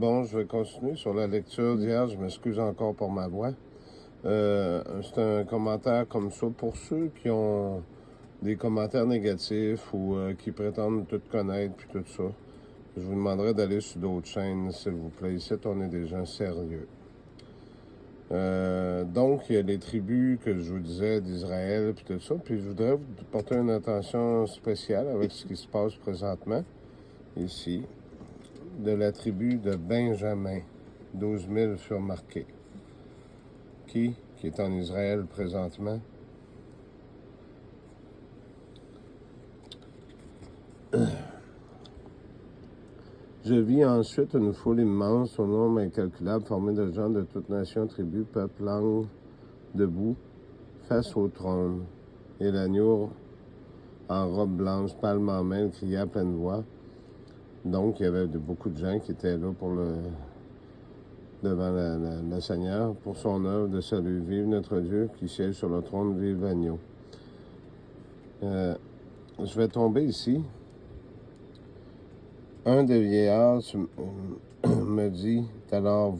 Bon, je vais continuer sur la lecture d'hier. Je m'excuse encore pour ma voix. C'est un commentaire comme ça pour ceux qui ont des commentaires négatifs ou qui prétendent tout connaître puis tout ça. Je vous demanderai d'aller sur d'autres chaînes, s'il vous plaît. Ici, on est des gens sérieux. Donc, il y a les tribus que je vous disais d'Israël puis tout ça. Puis je voudrais vous porter une attention spéciale avec ce qui se passe présentement ici. De la tribu de Benjamin. 12 000 furent marqués. Qui est en Israël présentement? Je vis ensuite une foule immense, au nombre incalculable, formée de gens de toutes nations, tribus, peuples, langues, debout, face au trône. Et l'agneau, en robe blanche, palme en main, criait à pleine voix. Donc, il y avait beaucoup de gens qui étaient là pour devant le Seigneur, pour son œuvre de salut. Vive notre Dieu qui siège sur le trône, vive l'agneau. Je vais tomber ici. Un des vieillards me dit, alors,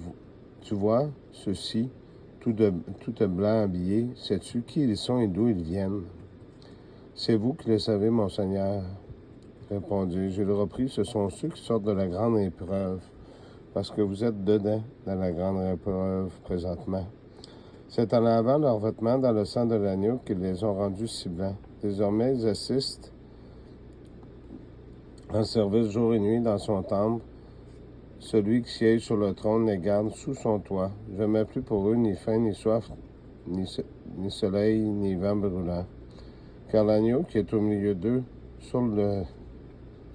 tu vois, ceux-ci, tout de blanc habillés, sais-tu qui ils sont et d'où ils viennent? C'est vous qui le savez, mon Seigneur. Répondis, je le repris, ce sont ceux qui sortent de la grande épreuve, parce que vous êtes dedans, dans la grande épreuve présentement. C'est en lavant leurs vêtements dans le sang de l'agneau qu'ils les ont rendus si blancs. Désormais, ils assistent en service jour et nuit dans son temple. Celui qui siège sur le trône les garde sous son toit. Je ne mets plus pour eux ni faim, ni soif, ni soleil, ni vent brûlant. Car l'agneau qui est au milieu d'eux, sur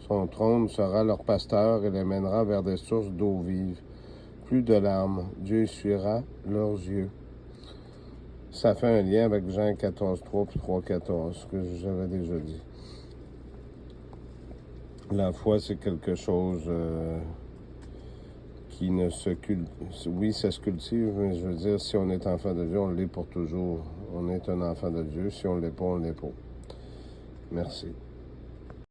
son trône, sera leur pasteur et les mènera vers des sources d'eau vive. Plus de larmes, Dieu essuiera leurs yeux. Ça fait un lien avec Jean 14:3 puis 3:14, que j'avais déjà dit. La foi, c'est quelque chose qui ne se cultive. Oui, ça se cultive, mais je veux dire, si on est enfant de Dieu, on l'est pour toujours. On est un enfant de Dieu. Si on ne l'est pas, on ne l'est pas. Merci.